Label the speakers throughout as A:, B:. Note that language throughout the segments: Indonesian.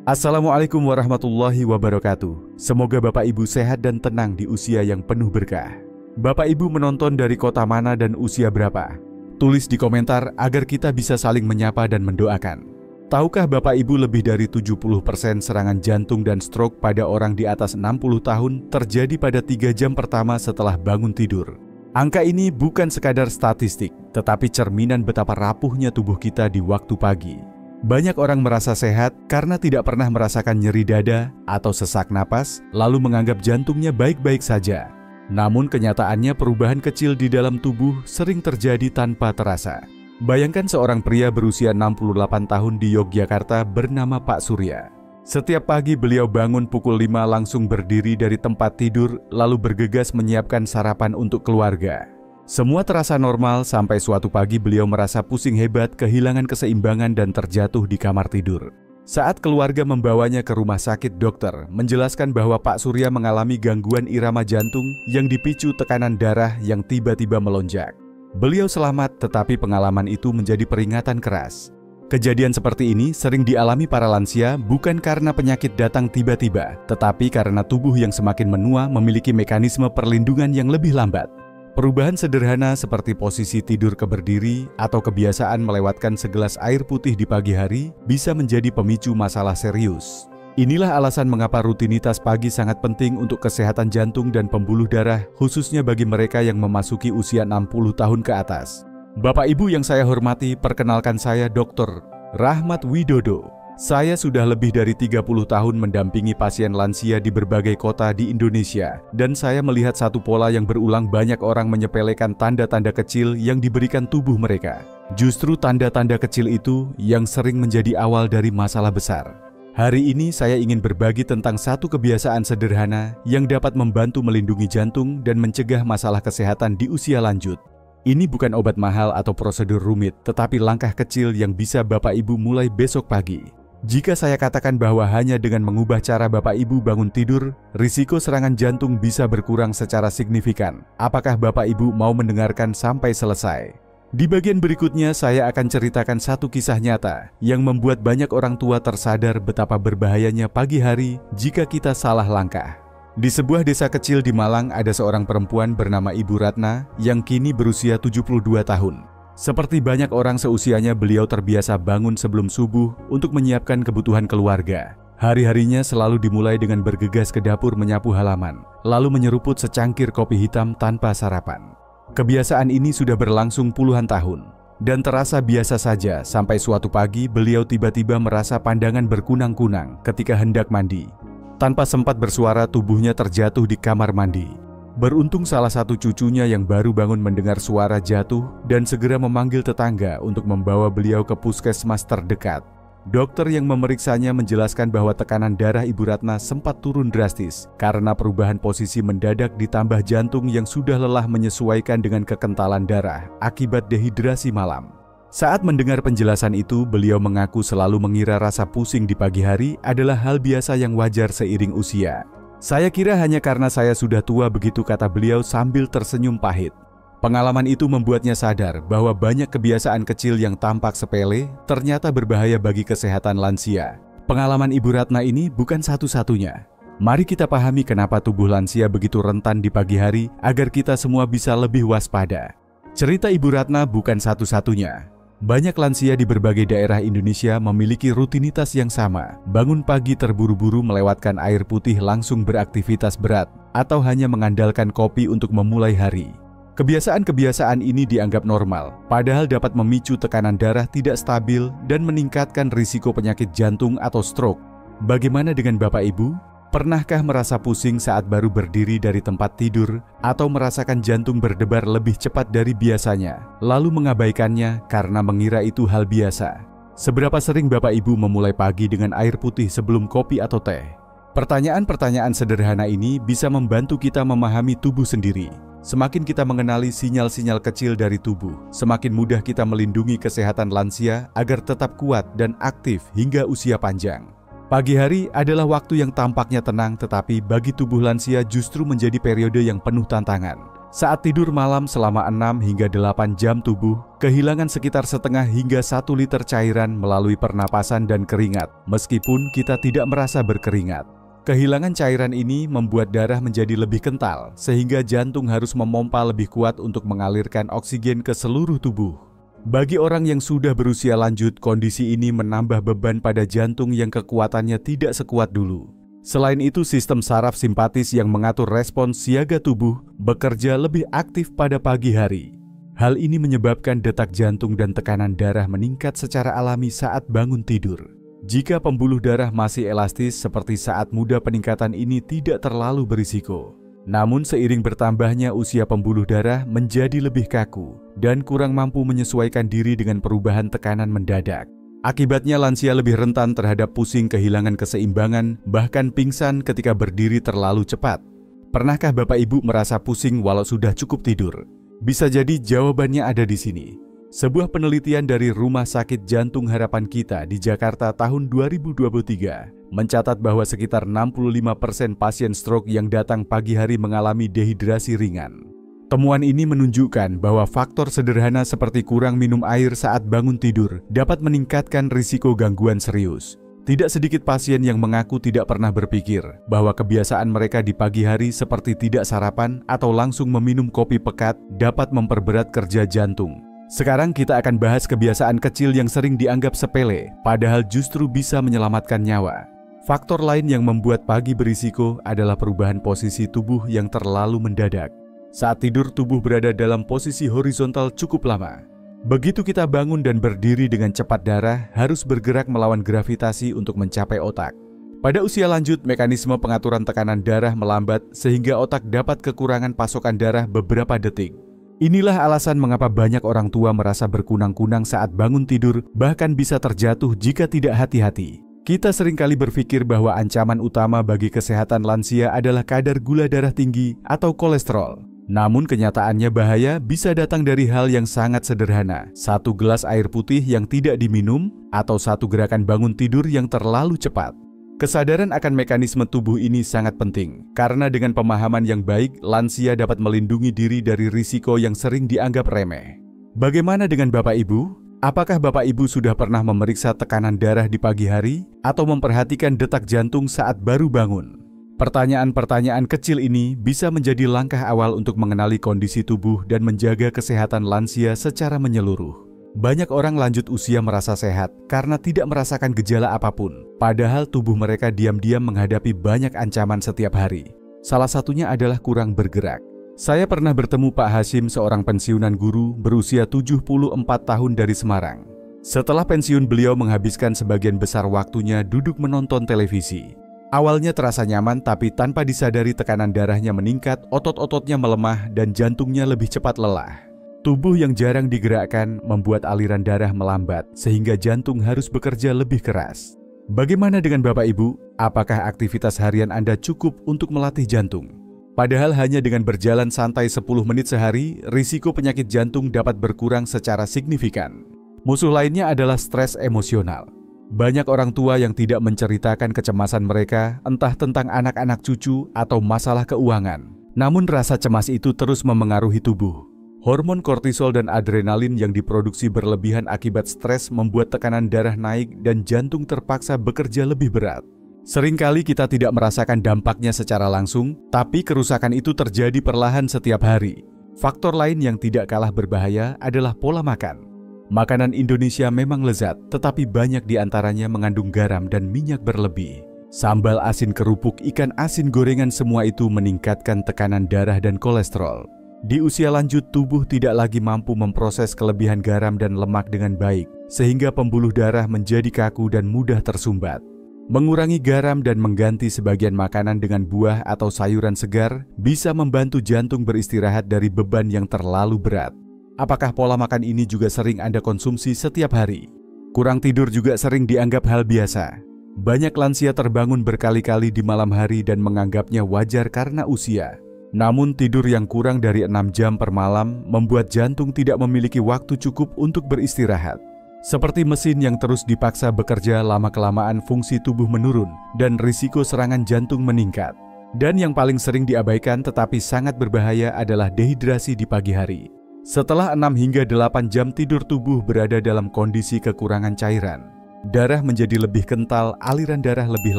A: Assalamualaikum warahmatullahi wabarakatuh. Semoga Bapak Ibu sehat dan tenang di usia yang penuh berkah. Bapak Ibu menonton dari kota mana dan usia berapa? Tulis di komentar agar kita bisa saling menyapa dan mendoakan. Tahukah Bapak Ibu lebih dari 70% serangan jantung dan stroke pada orang di atas 60 tahun terjadi pada 3 jam pertama setelah bangun tidur. Angka ini bukan sekadar statistik, tetapi cerminan betapa rapuhnya tubuh kita di waktu pagi. Banyak orang merasa sehat karena tidak pernah merasakan nyeri dada atau sesak napas, lalu menganggap jantungnya baik-baik saja. Namun kenyataannya perubahan kecil di dalam tubuh sering terjadi tanpa terasa. Bayangkan seorang pria berusia 68 tahun di Yogyakarta bernama Pak Surya. Setiap pagi beliau bangun pukul 5 langsung berdiri dari tempat tidur lalu bergegas menyiapkan sarapan untuk keluarga. Semua terasa normal sampai suatu pagi beliau merasa pusing hebat, kehilangan keseimbangan dan terjatuh di kamar tidur. Saat keluarga membawanya ke rumah sakit, dokter menjelaskan bahwa Pak Surya mengalami gangguan irama jantung yang dipicu tekanan darah yang tiba-tiba melonjak. Beliau selamat, tetapi pengalaman itu menjadi peringatan keras. Kejadian seperti ini sering dialami para lansia bukan karena penyakit datang tiba-tiba, tetapi karena tubuh yang semakin menua memiliki mekanisme perlindungan yang lebih lambat. Perubahan sederhana seperti posisi tidur ke berdiri atau kebiasaan melewatkan segelas air putih di pagi hari bisa menjadi pemicu masalah serius. Inilah alasan mengapa rutinitas pagi sangat penting untuk kesehatan jantung dan pembuluh darah, khususnya bagi mereka yang memasuki usia 60 tahun ke atas. Bapak Ibu yang saya hormati, perkenalkan saya Dr. Rahmat Widodo. Saya sudah lebih dari 30 tahun mendampingi pasien lansia di berbagai kota di Indonesia, dan saya melihat satu pola yang berulang: banyak orang menyepelekan tanda-tanda kecil yang diberikan tubuh mereka. Justru tanda-tanda kecil itu yang sering menjadi awal dari masalah besar. Hari ini saya ingin berbagi tentang satu kebiasaan sederhana yang dapat membantu melindungi jantung dan mencegah masalah kesehatan di usia lanjut. Ini bukan obat mahal atau prosedur rumit, tetapi langkah kecil yang bisa Bapak Ibu mulai besok pagi. Jika saya katakan bahwa hanya dengan mengubah cara Bapak Ibu bangun tidur, risiko serangan jantung bisa berkurang secara signifikan. Apakah Bapak Ibu mau mendengarkan sampai selesai? Di bagian berikutnya saya akan ceritakan satu kisah nyata yang membuat banyak orang tua tersadar betapa berbahayanya pagi hari jika kita salah langkah. Di sebuah desa kecil di Malang ada seorang perempuan bernama Ibu Ratna yang kini berusia 72 tahun. Seperti banyak orang seusianya, beliau terbiasa bangun sebelum subuh untuk menyiapkan kebutuhan keluarga. Hari-harinya selalu dimulai dengan bergegas ke dapur menyapu halaman, lalu menyeruput secangkir kopi hitam tanpa sarapan. Kebiasaan ini sudah berlangsung puluhan tahun, dan terasa biasa saja sampai suatu pagi beliau tiba-tiba merasa pandangan berkunang-kunang ketika hendak mandi. Tanpa sempat bersuara, tubuhnya terjatuh di kamar mandi. Beruntung salah satu cucunya yang baru bangun mendengar suara jatuh dan segera memanggil tetangga untuk membawa beliau ke puskesmas terdekat. Dokter yang memeriksanya menjelaskan bahwa tekanan darah Ibu Ratna sempat turun drastis karena perubahan posisi mendadak ditambah jantung yang sudah lelah menyesuaikan dengan kekentalan darah akibat dehidrasi malam. Saat mendengar penjelasan itu, beliau mengaku selalu mengira rasa pusing di pagi hari adalah hal biasa yang wajar seiring usia. Saya kira hanya karena saya sudah tua begitu, kata beliau sambil tersenyum pahit. Pengalaman itu membuatnya sadar bahwa banyak kebiasaan kecil yang tampak sepele ternyata berbahaya bagi kesehatan lansia. Pengalaman Ibu Ratna ini bukan satu-satunya. Mari kita pahami kenapa tubuh lansia begitu rentan di pagi hari agar kita semua bisa lebih waspada. Cerita Ibu Ratna bukan satu-satunya. Banyak lansia di berbagai daerah Indonesia memiliki rutinitas yang sama, bangun pagi terburu-buru melewatkan air putih langsung beraktivitas berat, atau hanya mengandalkan kopi untuk memulai hari. Kebiasaan-kebiasaan ini dianggap normal, padahal dapat memicu tekanan darah tidak stabil dan meningkatkan risiko penyakit jantung atau stroke. Bagaimana dengan Bapak Ibu? Pernahkah merasa pusing saat baru berdiri dari tempat tidur atau merasakan jantung berdebar lebih cepat dari biasanya, lalu mengabaikannya karena mengira itu hal biasa? Seberapa sering Bapak Ibu memulai pagi dengan air putih sebelum kopi atau teh? Pertanyaan-pertanyaan sederhana ini bisa membantu kita memahami tubuh sendiri. Semakin kita mengenali sinyal-sinyal kecil dari tubuh, semakin mudah kita melindungi kesehatan lansia agar tetap kuat dan aktif hingga usia panjang. Pagi hari adalah waktu yang tampaknya tenang, tetapi bagi tubuh lansia justru menjadi periode yang penuh tantangan. Saat tidur malam selama 6 hingga 8 jam tubuh kehilangan sekitar setengah hingga 1 liter cairan melalui pernapasan dan keringat, meskipun kita tidak merasa berkeringat. Kehilangan cairan ini membuat darah menjadi lebih kental, sehingga jantung harus memompa lebih kuat untuk mengalirkan oksigen ke seluruh tubuh. Bagi orang yang sudah berusia lanjut, kondisi ini menambah beban pada jantung yang kekuatannya tidak sekuat dulu. Selain itu, sistem saraf simpatis yang mengatur respons siaga tubuh bekerja lebih aktif pada pagi hari. Hal ini menyebabkan detak jantung dan tekanan darah meningkat secara alami saat bangun tidur. Jika pembuluh darah masih elastis seperti saat muda, peningkatan ini tidak terlalu berisiko. Namun seiring bertambahnya usia, pembuluh darah menjadi lebih kaku dan kurang mampu menyesuaikan diri dengan perubahan tekanan mendadak. Akibatnya lansia lebih rentan terhadap pusing, kehilangan keseimbangan, bahkan pingsan ketika berdiri terlalu cepat. Pernahkah Bapak Ibu merasa pusing walau sudah cukup tidur? Bisa jadi jawabannya ada di sini. Sebuah penelitian dari Rumah Sakit Jantung Harapan Kita di Jakarta tahun 2023 mencatat bahwa sekitar 65% pasien stroke yang datang pagi hari mengalami dehidrasi ringan. Temuan ini menunjukkan bahwa faktor sederhana seperti kurang minum air saat bangun tidur dapat meningkatkan risiko gangguan serius. Tidak sedikit pasien yang mengaku tidak pernah berpikir bahwa kebiasaan mereka di pagi hari seperti tidak sarapan atau langsung meminum kopi pekat dapat memperberat kerja jantung. Sekarang kita akan bahas kebiasaan kecil yang sering dianggap sepele, padahal justru bisa menyelamatkan nyawa. Faktor lain yang membuat pagi berisiko adalah perubahan posisi tubuh yang terlalu mendadak. Saat tidur, tubuh berada dalam posisi horizontal cukup lama. Begitu kita bangun dan berdiri dengan cepat, darah harus bergerak melawan gravitasi untuk mencapai otak. Pada usia lanjut, mekanisme pengaturan tekanan darah melambat sehingga otak dapat kekurangan pasokan darah beberapa detik. Inilah alasan mengapa banyak orang tua merasa berkunang-kunang saat bangun tidur, bahkan bisa terjatuh jika tidak hati-hati. Kita seringkali berpikir bahwa ancaman utama bagi kesehatan lansia adalah kadar gula darah tinggi atau kolesterol. Namun kenyataannya bahaya bisa datang dari hal yang sangat sederhana. 1 gelas air putih yang tidak diminum atau 1 gerakan bangun tidur yang terlalu cepat. Kesadaran akan mekanisme tubuh ini sangat penting, karena dengan pemahaman yang baik, lansia dapat melindungi diri dari risiko yang sering dianggap remeh. Bagaimana dengan Bapak Ibu? Apakah Bapak Ibu sudah pernah memeriksa tekanan darah di pagi hari atau memperhatikan detak jantung saat baru bangun? Pertanyaan-pertanyaan kecil ini bisa menjadi langkah awal untuk mengenali kondisi tubuh dan menjaga kesehatan lansia secara menyeluruh. Banyak orang lanjut usia merasa sehat karena tidak merasakan gejala apapun, padahal tubuh mereka diam-diam menghadapi banyak ancaman setiap hari. Salah satunya adalah kurang bergerak. Saya pernah bertemu Pak Hashim, seorang pensiunan guru berusia 74 tahun dari Semarang. Setelah pensiun, beliau menghabiskan sebagian besar waktunya duduk menonton televisi. Awalnya terasa nyaman, tapi tanpa disadari tekanan darahnya meningkat, otot-ototnya melemah, dan jantungnya lebih cepat lelah. Tubuh yang jarang digerakkan membuat aliran darah melambat, sehingga jantung harus bekerja lebih keras. Bagaimana dengan Bapak Ibu? Apakah aktivitas harian Anda cukup untuk melatih jantung? Padahal hanya dengan berjalan santai 10 menit sehari, risiko penyakit jantung dapat berkurang secara signifikan. Musuh lainnya adalah stres emosional. Banyak orang tua yang tidak menceritakan kecemasan mereka, entah tentang anak-anak cucu atau masalah keuangan. Namun rasa cemas itu terus memengaruhi tubuh. Hormon kortisol dan adrenalin yang diproduksi berlebihan akibat stres membuat tekanan darah naik dan jantung terpaksa bekerja lebih berat. Seringkali kita tidak merasakan dampaknya secara langsung, tapi kerusakan itu terjadi perlahan setiap hari. Faktor lain yang tidak kalah berbahaya adalah pola makan. Makanan Indonesia memang lezat, tetapi banyak di antaranya mengandung garam dan minyak berlebih. Sambal asin, kerupuk, ikan asin, gorengan, semua itu meningkatkan tekanan darah dan kolesterol. Di usia lanjut, tubuh tidak lagi mampu memproses kelebihan garam dan lemak dengan baik, sehingga pembuluh darah menjadi kaku dan mudah tersumbat. Mengurangi garam dan mengganti sebagian makanan dengan buah atau sayuran segar bisa membantu jantung beristirahat dari beban yang terlalu berat. Apakah pola makan ini juga sering Anda konsumsi setiap hari? Kurang tidur juga sering dianggap hal biasa. Banyak lansia terbangun berkali-kali di malam hari dan menganggapnya wajar karena usia. Namun tidur yang kurang dari 6 jam per malam membuat jantung tidak memiliki waktu cukup untuk beristirahat. Seperti mesin yang terus dipaksa bekerja, lama-kelamaan fungsi tubuh menurun dan risiko serangan jantung meningkat. Dan yang paling sering diabaikan tetapi sangat berbahaya adalah dehidrasi di pagi hari. Setelah 6 hingga 8 jam tidur, tubuh berada dalam kondisi kekurangan cairan. Darah menjadi lebih kental, aliran darah lebih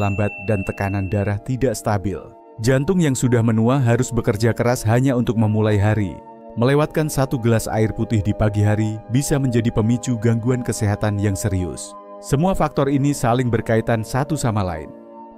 A: lambat, dan tekanan darah tidak stabil. Jantung yang sudah menua harus bekerja keras hanya untuk memulai hari. Melewatkan 1 gelas air putih di pagi hari bisa menjadi pemicu gangguan kesehatan yang serius. Semua faktor ini saling berkaitan satu sama lain.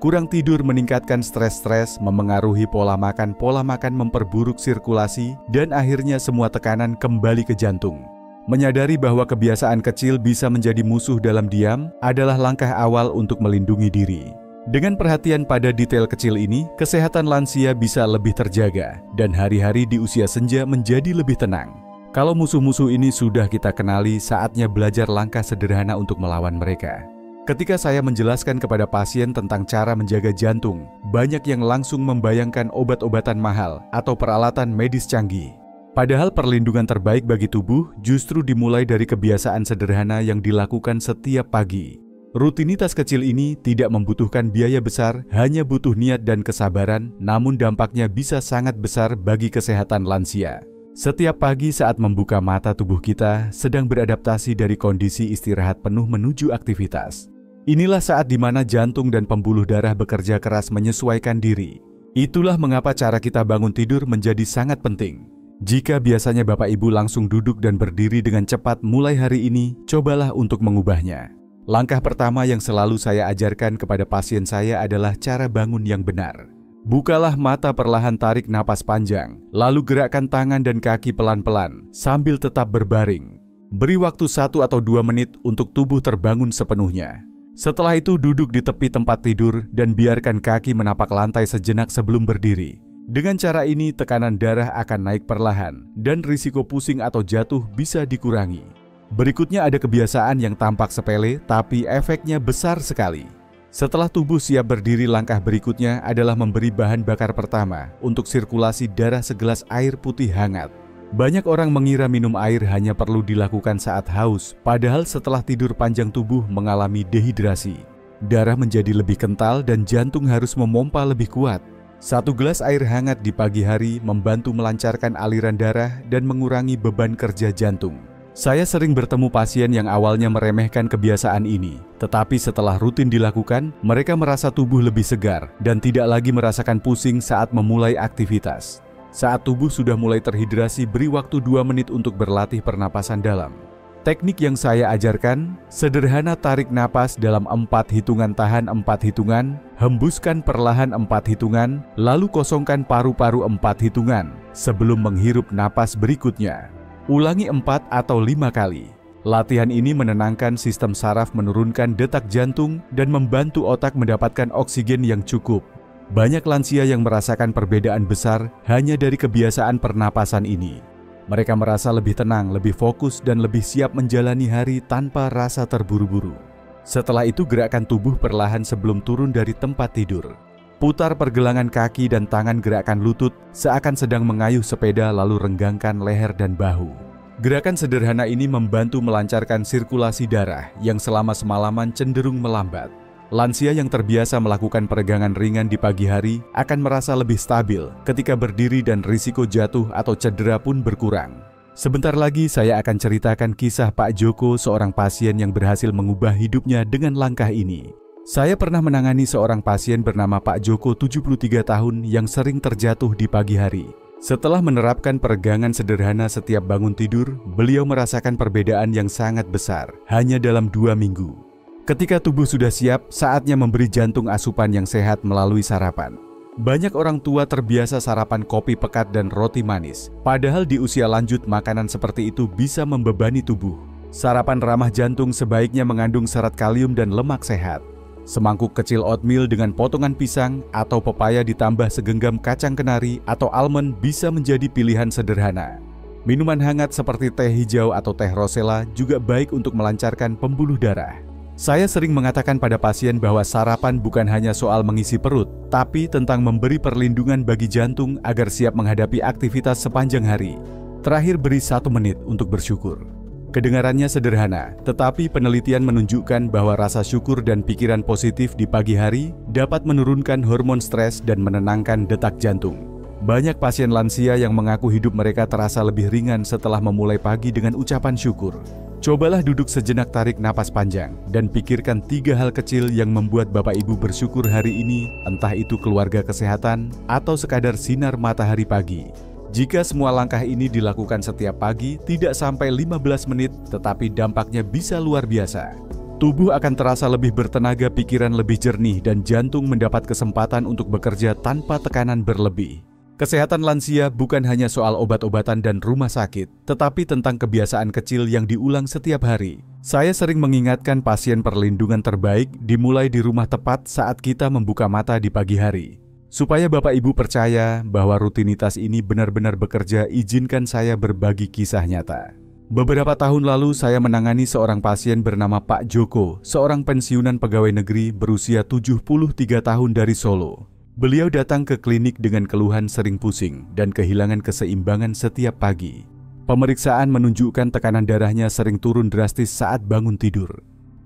A: Kurang tidur meningkatkan stres, memengaruhi pola makan memperburuk sirkulasi, dan akhirnya semua tekanan kembali ke jantung. Menyadari bahwa kebiasaan kecil bisa menjadi musuh dalam diam adalah langkah awal untuk melindungi diri. Dengan perhatian pada detail kecil ini, kesehatan lansia bisa lebih terjaga, dan hari-hari di usia senja menjadi lebih tenang. Kalau musuh-musuh ini sudah kita kenali, saatnya belajar langkah sederhana untuk melawan mereka. Ketika saya menjelaskan kepada pasien tentang cara menjaga jantung, banyak yang langsung membayangkan obat-obatan mahal atau peralatan medis canggih. Padahal perlindungan terbaik bagi tubuh justru dimulai dari kebiasaan sederhana yang dilakukan setiap pagi. Rutinitas kecil ini tidak membutuhkan biaya besar, hanya butuh niat dan kesabaran, namun dampaknya bisa sangat besar bagi kesehatan lansia. Setiap pagi saat membuka mata, tubuh kita sedang beradaptasi dari kondisi istirahat penuh menuju aktivitas. Inilah saat di mana jantung dan pembuluh darah bekerja keras menyesuaikan diri. Itulah mengapa cara kita bangun tidur menjadi sangat penting. Jika biasanya Bapak Ibu langsung duduk dan berdiri dengan cepat mulai hari ini, cobalah untuk mengubahnya. Langkah pertama yang selalu saya ajarkan kepada pasien saya adalah cara bangun yang benar. Bukalah mata perlahan, tarik napas panjang, lalu gerakkan tangan dan kaki pelan-pelan sambil tetap berbaring. Beri waktu 1 atau 2 menit untuk tubuh terbangun sepenuhnya. Setelah itu duduk di tepi tempat tidur dan biarkan kaki menapak lantai sejenak sebelum berdiri. Dengan cara ini tekanan darah akan naik perlahan dan risiko pusing atau jatuh bisa dikurangi. Berikutnya ada kebiasaan yang tampak sepele tapi efeknya besar sekali. Setelah tubuh siap berdiri, langkah berikutnya adalah memberi bahan bakar pertama untuk sirkulasi darah segelas air putih hangat. Banyak orang mengira minum air hanya perlu dilakukan saat haus, padahal setelah tidur panjang tubuh mengalami dehidrasi. Darah menjadi lebih kental dan jantung harus memompa lebih kuat. 1 gelas air hangat di pagi hari membantu melancarkan aliran darah dan mengurangi beban kerja jantung. Saya sering bertemu pasien yang awalnya meremehkan kebiasaan ini, tetapi setelah rutin dilakukan, mereka merasa tubuh lebih segar dan tidak lagi merasakan pusing saat memulai aktivitas. Saat tubuh sudah mulai terhidrasi, beri waktu 2 menit untuk berlatih pernapasan dalam. Teknik yang saya ajarkan, sederhana: tarik napas dalam 4 hitungan, tahan 4 hitungan, hembuskan perlahan 4 hitungan, lalu kosongkan paru-paru 4 hitungan sebelum menghirup napas berikutnya. Ulangi 4 atau 5 kali. Latihan ini menenangkan sistem saraf, menurunkan detak jantung, dan membantu otak mendapatkan oksigen yang cukup. Banyak lansia yang merasakan perbedaan besar hanya dari kebiasaan pernapasan ini. Mereka merasa lebih tenang, lebih fokus, dan lebih siap menjalani hari tanpa rasa terburu-buru. Setelah itu gerakkan tubuh perlahan sebelum turun dari tempat tidur. Putar pergelangan kaki dan tangan, gerakkan lutut seakan sedang mengayuh sepeda, lalu renggangkan leher dan bahu. Gerakan sederhana ini membantu melancarkan sirkulasi darah yang selama semalaman cenderung melambat. Lansia yang terbiasa melakukan peregangan ringan di pagi hari akan merasa lebih stabil ketika berdiri dan risiko jatuh atau cedera pun berkurang. Sebentar lagi saya akan ceritakan kisah Pak Joko, seorang pasien yang berhasil mengubah hidupnya dengan langkah ini. Saya pernah menangani seorang pasien bernama Pak Joko, 73 tahun, yang sering terjatuh di pagi hari. Setelah menerapkan peregangan sederhana setiap bangun tidur, beliau merasakan perbedaan yang sangat besar hanya dalam 2 minggu. Ketika tubuh sudah siap, saatnya memberi jantung asupan yang sehat melalui sarapan. Banyak orang tua terbiasa sarapan kopi pekat dan roti manis, padahal di usia lanjut makanan seperti itu bisa membebani tubuh. Sarapan ramah jantung sebaiknya mengandung serat kalium dan lemak sehat. Semangkuk kecil oatmeal dengan potongan pisang atau pepaya ditambah segenggam kacang kenari atau almond bisa menjadi pilihan sederhana. Minuman hangat seperti teh hijau atau teh rosella juga baik untuk melancarkan pembuluh darah. Saya sering mengatakan pada pasien bahwa sarapan bukan hanya soal mengisi perut, tapi tentang memberi perlindungan bagi jantung agar siap menghadapi aktivitas sepanjang hari. Terakhir, beri 1 menit untuk bersyukur. Kedengarannya sederhana, tetapi penelitian menunjukkan bahwa rasa syukur dan pikiran positif di pagi hari dapat menurunkan hormon stres dan menenangkan detak jantung. Banyak pasien lansia yang mengaku hidup mereka terasa lebih ringan setelah memulai pagi dengan ucapan syukur. Cobalah duduk sejenak, tarik napas panjang, dan pikirkan 3 hal kecil yang membuat Bapak Ibu bersyukur hari ini, entah itu keluarga, kesehatan, atau sekadar sinar matahari pagi. Jika semua langkah ini dilakukan setiap pagi, tidak sampai 15 menit, tetapi dampaknya bisa luar biasa. Tubuh akan terasa lebih bertenaga, pikiran lebih jernih, dan jantung mendapat kesempatan untuk bekerja tanpa tekanan berlebih. Kesehatan lansia bukan hanya soal obat-obatan dan rumah sakit, tetapi tentang kebiasaan kecil yang diulang setiap hari. Saya sering mengingatkan pasien perlindungan terbaik dimulai di rumah tepat saat kita membuka mata di pagi hari. Supaya Bapak Ibu percaya bahwa rutinitas ini benar-benar bekerja, izinkan saya berbagi kisah nyata. Beberapa tahun lalu saya menangani seorang pasien bernama Pak Joko, seorang pensiunan pegawai negeri berusia 73 tahun dari Solo. Beliau datang ke klinik dengan keluhan sering pusing dan kehilangan keseimbangan setiap pagi. Pemeriksaan menunjukkan tekanan darahnya sering turun drastis saat bangun tidur.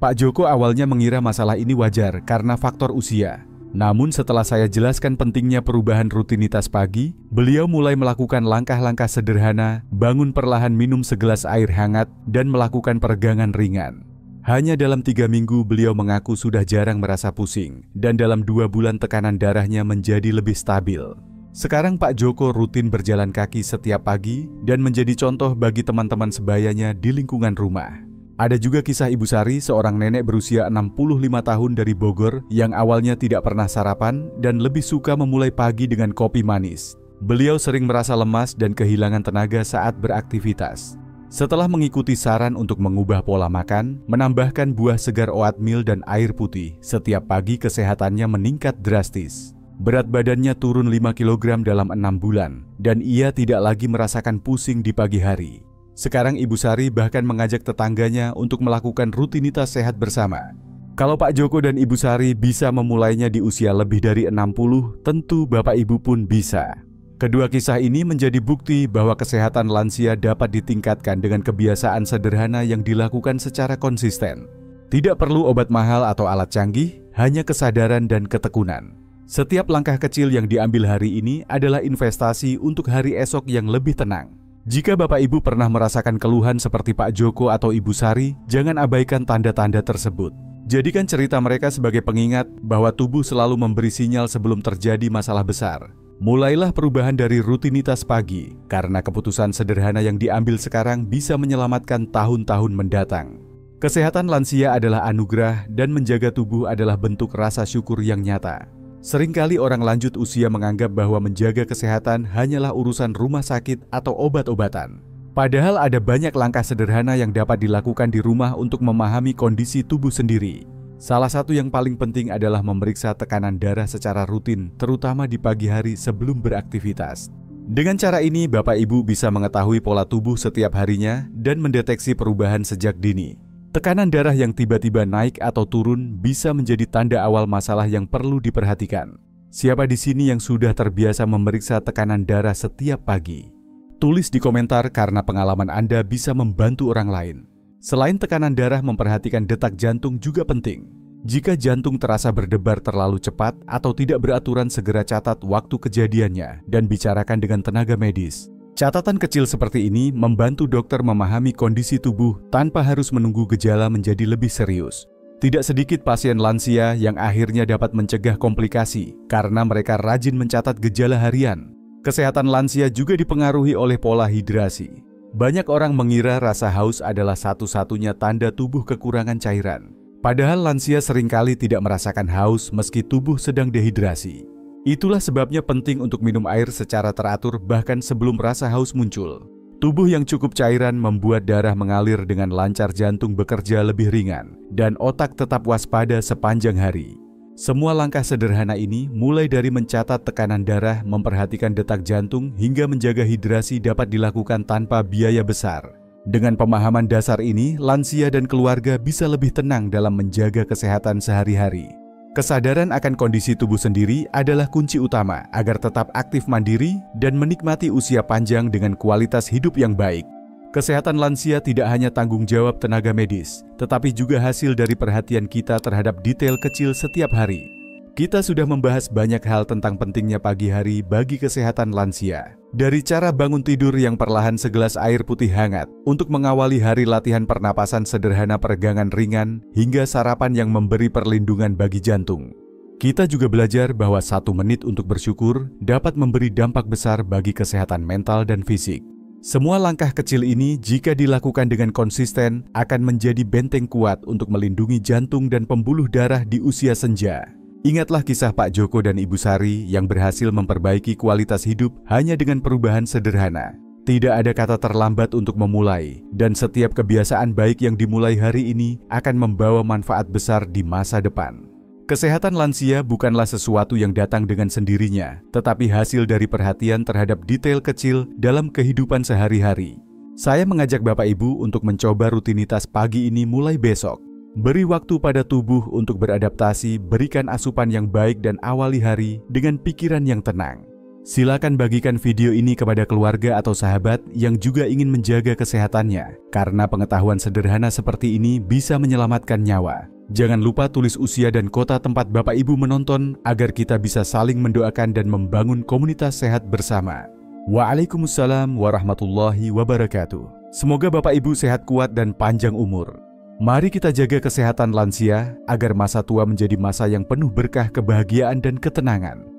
A: Pak Joko awalnya mengira masalah ini wajar karena faktor usia. Namun setelah saya jelaskan pentingnya perubahan rutinitas pagi, beliau mulai melakukan langkah-langkah sederhana, bangun perlahan, minum segelas air hangat, dan melakukan peregangan ringan. Hanya dalam 3 minggu beliau mengaku sudah jarang merasa pusing, dan dalam 2 bulan tekanan darahnya menjadi lebih stabil. Sekarang Pak Joko rutin berjalan kaki setiap pagi dan menjadi contoh bagi teman-teman sebayanya di lingkungan rumah. Ada juga kisah Ibu Sari, seorang nenek berusia 65 tahun dari Bogor yang awalnya tidak pernah sarapan dan lebih suka memulai pagi dengan kopi manis. Beliau sering merasa lemas dan kehilangan tenaga saat beraktivitas. Setelah mengikuti saran untuk mengubah pola makan, menambahkan buah segar, oatmeal, dan air putih, setiap pagi kesehatannya meningkat drastis. Berat badannya turun 5 kg dalam 6 bulan, dan ia tidak lagi merasakan pusing di pagi hari. Sekarang Ibu Sari bahkan mengajak tetangganya untuk melakukan rutinitas sehat bersama. Kalau Pak Joko dan Ibu Sari bisa memulainya di usia lebih dari 60, tentu Bapak Ibu pun bisa. Kedua kisah ini menjadi bukti bahwa kesehatan lansia dapat ditingkatkan dengan kebiasaan sederhana yang dilakukan secara konsisten. Tidak perlu obat mahal atau alat canggih, hanya kesadaran dan ketekunan. Setiap langkah kecil yang diambil hari ini adalah investasi untuk hari esok yang lebih tenang. Jika Bapak Ibu pernah merasakan keluhan seperti Pak Joko atau Ibu Sari, jangan abaikan tanda-tanda tersebut. Jadikan cerita mereka sebagai pengingat bahwa tubuh selalu memberi sinyal sebelum terjadi masalah besar. Mulailah perubahan dari rutinitas pagi, karena keputusan sederhana yang diambil sekarang bisa menyelamatkan tahun-tahun mendatang. Kesehatan lansia adalah anugerah dan menjaga tubuh adalah bentuk rasa syukur yang nyata. Seringkali orang lanjut usia menganggap bahwa menjaga kesehatan hanyalah urusan rumah sakit atau obat-obatan. Padahal ada banyak langkah sederhana yang dapat dilakukan di rumah untuk memahami kondisi tubuh sendiri. Salah satu yang paling penting adalah memeriksa tekanan darah secara rutin, terutama di pagi hari sebelum beraktivitas. Dengan cara ini, Bapak Ibu bisa mengetahui pola tubuh setiap harinya dan mendeteksi perubahan sejak dini. Tekanan darah yang tiba-tiba naik atau turun bisa menjadi tanda awal masalah yang perlu diperhatikan. Siapa di sini yang sudah terbiasa memeriksa tekanan darah setiap pagi? Tulis di komentar karena pengalaman Anda bisa membantu orang lain. Selain tekanan darah, memperhatikan detak jantung juga penting. Jika jantung terasa berdebar terlalu cepat atau tidak beraturan, segera catat waktu kejadiannya dan bicarakan dengan tenaga medis. Catatan kecil seperti ini membantu dokter memahami kondisi tubuh tanpa harus menunggu gejala menjadi lebih serius. Tidak sedikit pasien lansia yang akhirnya dapat mencegah komplikasi karena mereka rajin mencatat gejala harian. Kesehatan lansia juga dipengaruhi oleh pola hidrasi. Banyak orang mengira rasa haus adalah satu-satunya tanda tubuh kekurangan cairan. Padahal lansia seringkali tidak merasakan haus meski tubuh sedang dehidrasi. Itulah sebabnya penting untuk minum air secara teratur bahkan sebelum rasa haus muncul. Tubuh yang cukup cairan membuat darah mengalir dengan lancar, jantung bekerja lebih ringan, dan otak tetap waspada sepanjang hari. Semua langkah sederhana ini, mulai dari mencatat tekanan darah, memperhatikan detak jantung, hingga menjaga hidrasi dapat dilakukan tanpa biaya besar. Dengan pemahaman dasar ini, lansia dan keluarga bisa lebih tenang dalam menjaga kesehatan sehari-hari. Kesadaran akan kondisi tubuh sendiri adalah kunci utama agar tetap aktif, mandiri, dan menikmati usia panjang dengan kualitas hidup yang baik. Kesehatan lansia tidak hanya tanggung jawab tenaga medis, tetapi juga hasil dari perhatian kita terhadap detail kecil setiap hari. Kita sudah membahas banyak hal tentang pentingnya pagi hari bagi kesehatan lansia. Dari cara bangun tidur yang perlahan segelas air putih hangat untuk mengawali hari, latihan pernapasan sederhana peregangan ringan, hingga sarapan yang memberi perlindungan bagi jantung. Kita juga belajar bahwa 1 menit untuk bersyukur dapat memberi dampak besar bagi kesehatan mental dan fisik. Semua langkah kecil ini jika dilakukan dengan konsisten akan menjadi benteng kuat untuk melindungi jantung dan pembuluh darah di usia senja. Ingatlah kisah Pak Joko dan Ibu Sari yang berhasil memperbaiki kualitas hidup hanya dengan perubahan sederhana. Tidak ada kata terlambat untuk memulai, dan setiap kebiasaan baik yang dimulai hari ini akan membawa manfaat besar di masa depan. Kesehatan lansia bukanlah sesuatu yang datang dengan sendirinya, tetapi hasil dari perhatian terhadap detail kecil dalam kehidupan sehari-hari. Saya mengajak Bapak Ibu untuk mencoba rutinitas pagi ini mulai besok. Beri waktu pada tubuh untuk beradaptasi, berikan asupan yang baik dan awali hari dengan pikiran yang tenang. Silakan bagikan video ini kepada keluarga atau sahabat yang juga ingin menjaga kesehatannya, karena pengetahuan sederhana seperti ini bisa menyelamatkan nyawa. Jangan lupa tulis usia dan kota tempat Bapak Ibu menonton agar kita bisa saling mendoakan dan membangun komunitas sehat bersama. Waalaikumsalam warahmatullahi wabarakatuh. Semoga Bapak Ibu sehat, kuat, dan panjang umur. Mari kita jaga kesehatan lansia agar masa tua menjadi masa yang penuh berkah, kebahagiaan, dan ketenangan.